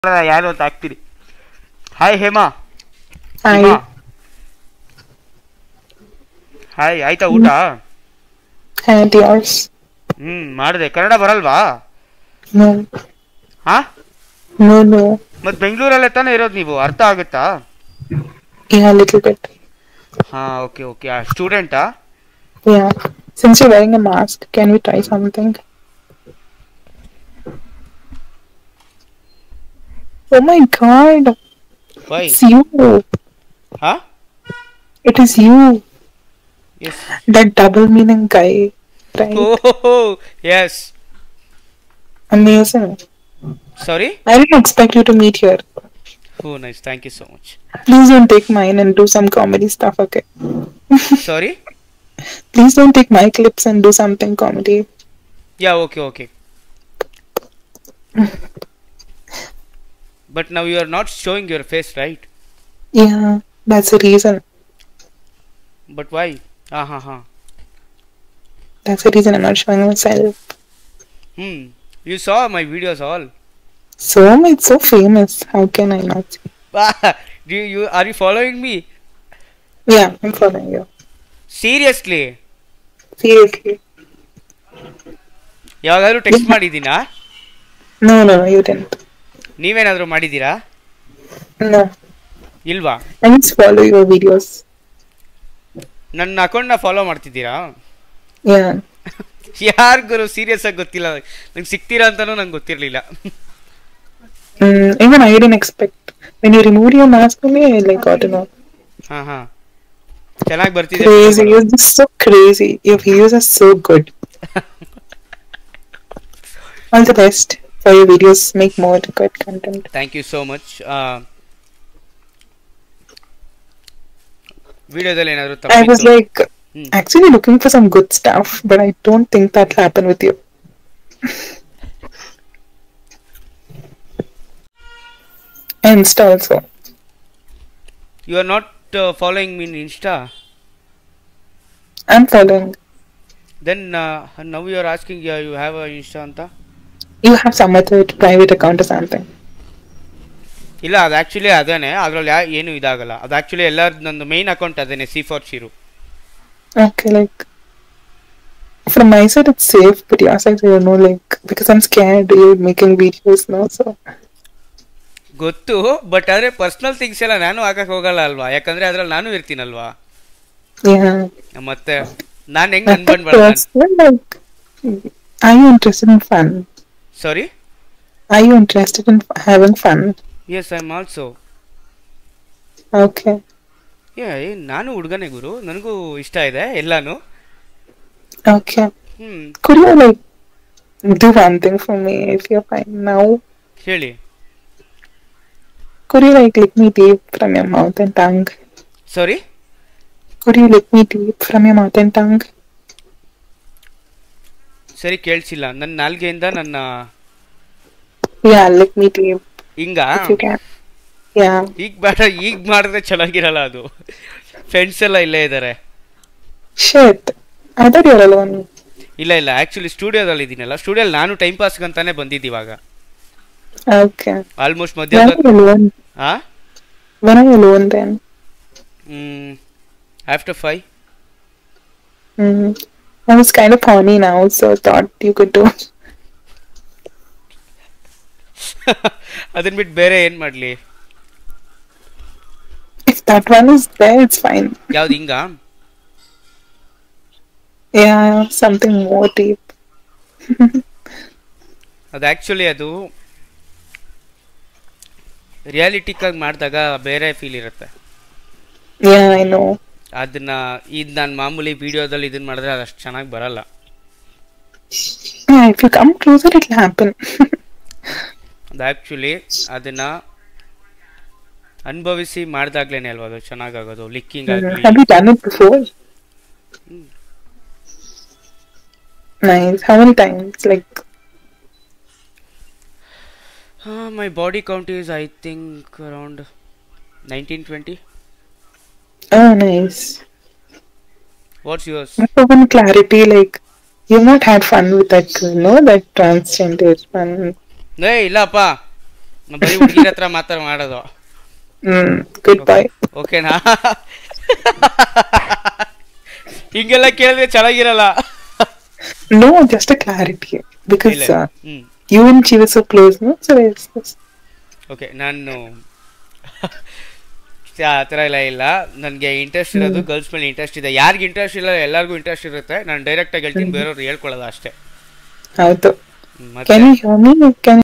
ಯಾರು ಅಂತ ಹಾಕ್ತೀರಿ. Hi Hema. Hi. Hima hi. ಆಯ್ತಾ ಊಟ? And yours? ಮಾಡಿದೆ. ಕನ್ನಡ ಬರಲ್ವಾ? No. ಹಾ, No, no. ಮತ್ತೆ ಬೆಂಗಳೂರಲ್ಲೇ ತಾನೇ ಇರೋದು ನೀವು, ಅರ್ಥ ಆಗುತ್ತಾ? Yeah, a little bit. ಹಾ, ಓಕೆ ಓಕೆ. ಸ್ಟೂಡೆಂಟಾ? Yeah. Since you're wearing a mask, can we try something? Oh my god. Why? It's you. ಹಾ, It is you. Yes. That double meaning guy. Right? ಓಹೋ, yes. Amazing. Sorry. I didn't expect you to meet here. Oh nice, thank you so much. Please don't take mine and do some comedy stuff, okay? Sorry. Please don't take my clips and do something comedy. Yeah, okay okay. But now you are not showing your face, right? Yeah, that's the reason. But why? ಹಾಂ ಹಾಂ ಹಾಂ. That's the reason I'm not showing myself. You saw my videos all. So, it's so famous. How can I not see? Are you following me? Yeah, I'm following you. Seriously? Seriously. ಯಾವಾಗಾದ್ರೂ text ಮಾಡಿದ್ದೀನಾ? No, no, no, you didn't. ನೀವೇನಾದರೂ ಮಾಡಿದ್ದೀರಾ? No. ಇಲ್ವಾ? I just follow your videos. ನನ್ನ ಅಕೌಂಟ್ನ follow ಮಾಡ್ತಿದ್ದೀರಾ? Yeah. ಯಾರು ಗುರು, serious ಆಗಿ ಗೊತ್ತಿಲ್ಲ ನಂಗೆ. ಸಿಗ್ತೀರಾ ಅಂತಲೂ ನಂಗೆ ಗೊತ್ತಿರಲಿಲ್ಲ. Even I didn't expect. When you removed your mask for me, I like got to know. ಹಾಂ ಹಾಂ, ಚೆನ್ನಾಗಿ ಬರ್ತಿದೆ. Crazy. You're just so crazy. Your videos are so good. All the best for your videos. Make more good content. Thank you so much. ವಿಡಿಯೋದಲ್ಲಿ ಏನಾದರೂ I was like actually looking for some good stuff, but I don't think that'll happen with you. Insta also. You are not following mean Insta? I'm following. Then now you are asking you have a Insta ಅಂತ? You have some other private account or something. ಇಲ್ಲ, ಅದು actually ಅದೇನೆ. ಅದರಲ್ಲಿ ಏನು ಇದಾಗಲ್ಲ. ಅದು actually ಎಲ್ಲರ ನಂದು ಮೇನ್ ಅಕೌಂಟ್ ಅದೇನೆ, C4 ಶಿರು. Okay, like from my side it's safe, but your side I don't know, like because I'm scared you're making videos now, so. ಗೊತ್ತು, ಬಟ್ ಆದರೆ ಪರ್ಸ್ನಲ್ ಥಿಂಗ್ಸ್ ಎಲ್ಲ ನಾನು ಹಾಕಕ್ಕೆ ಹೋಗಲ್ಲ ಅಲ್ವಾ, ಯಾಕಂದರೆ ಅದ್ರಲ್ಲಿ ನಾನು ಇರ್ತೀನಲ್ವಾ. Yeah. ಮತ್ತೆ ನಾನು ಹೆಂಗೆ But ಅನ್ಬಂಡ್ಬಾರ್ದು? like, are you interested in fun? Sorry? Are you interested in having fun? Yes, I am also. Okay. ನಾನು ಹುಡುಗನೇ ಗುರು, ನನಗೂ ಇಷ್ಟ ಇದೆ ಎಲ್ಲಾನು. Okay. Could you like do one thing for me if you're fine now? ಹೇಳಿ. Could you like lick me deep from your mouth and tongue? Sorry? Could you lick me deep from your mouth and tongue? ಸರಿ, ಕೇಳಿಸಿಲ್ಲ. ನನ್ನ ನಾಲ್ಗೆಯಿಂದ ನನ್ನ Yeah, lick me deep ಹಿಂಗ. if you can. Yeah. ಈಗ ಬೇಡ, ಈಗ ಮಾಡಿದ್ರೆ ಚೆನ್ನಾಗಿರಲ್ಲ. ಅದು ಫ್ರೆಂಡ್ಸ್ ಎಲ್ಲ ಇಲ್ಲೇ ಇದ್ದಾರೆ. Shit. I thought you were alone. ಇಲ್ಲ ಇಲ್ಲ, ಆ್ಯಕ್ಚುಲಿ ಸ್ಟುಡಿಯೋದಲ್ಲಿ ಇದ್ದೀನಲ್ಲ. ಸ್ಟುಡಿಯೋಲ್ಲಿ ನಾನು ಟೈಮ್ ಪಾಸ್ಗಂತಾನೆ ಬಂದಿದ್ದು ಇವಾಗ. Okay. ಆಲ್ಮೋಸ್ಟ್ When are ಮಧ್ಯಾಹ್ನ. you alone? ಹಾಂ, When are you alone then? After 5. I was kind of horny now, so I thought you could do. ಅದನ್ನ ಬಿಟ್ಟು ಬೇರೆ ಏನು ಮಾಡಲಿ? If that one is there, it's fine. ಯಾವ್ದು ಹಿಂಗ? Yeah, something more deep. ಅದು actually ಅದು ರಿಯಾಲಿಟಿಕ್ಕಾಗಿ ಮಾಡಿದಾಗ ಬೇರೆ ಫೀಲ್ ಇರುತ್ತೆ. Yeah, I know. ಅದನ್ನ ಇದು ನಾನು ಮಾಮೂಲಿ ವಿಡಿಯೋದಲ್ಲಿ ಇದನ್ನ ಮಾಡಿದ್ರೆ ಅದು ಅಷ್ಟು ಚೆನ್ನಾಗಿ ಬರಲ್ಲ. Yeah, if you come closer, it'll happen. ಅದು ಆ್ಯಕ್ಚುಲಿ ಅದನ್ನ ಅನುಭವಿಸಿ ಮಾಡಿದಾಗ್ಲೇನೆ ಅಲ್ವಾ ಅದು ಚೆನ್ನಾಗಾಗೋದು. ಲಿಕ್ಕಿಂಗ್ ಆಗಲಿ. Have you done it before? Nice. How many times? Like. My body count is I think around 19-20. Oh, nice. What's yours? For one clarity, like you've not had fun with that girl, no? That transgender one. ಇಲ್ಲಪ್ಪ, ನಾನ್ ಬರೀ ಹುಡುಗಿರ ಹತ್ರ ಮಾತ್ರ ಮಾಡೋದು. Good bye. ಓಕೆನಾ? ಹಿಂಗೆಲ್ಲ ಕೇಳಿದ್ರೆ ಚೆನ್ನಾಗಿರಲ್ಲ. No, just a clarity. Because ಇಲ್ಲ. you and she were so close, no? So it's okay, ನಾನು ಆ ಥರ ಎಲ್ಲ ಇಲ್ಲ. ನನಗೆ ಇಂಟ್ರೆಸ್ಟ್ ಇರೋದು ಗರ್ಲ್ಸ್ ಮೇಲೆ ಇಂಟ್ರೆಸ್ಟ್ ಇದೆ. ಯಾರಿಗೆ ಇಂಟ್ರೆಸ್ಟ್ ಇಲ್ಲ ಎಲ್ಲರಿಗೂ ಇಂಟ್ರೆಸ್ಟ್ ಇರುತ್ತೆ. ನಾನು ಡೈರೆಕ್ಟಾಗಿ ಹೇಳ್ತೀನಿ, ಬೇರೆಯವ್ರು ಹೇಳ್ಕೊಳ್ಳೋದು ಅಷ್ಟೇ. ಹೌದು. ಮತ್ತೆ Can you hear me? Can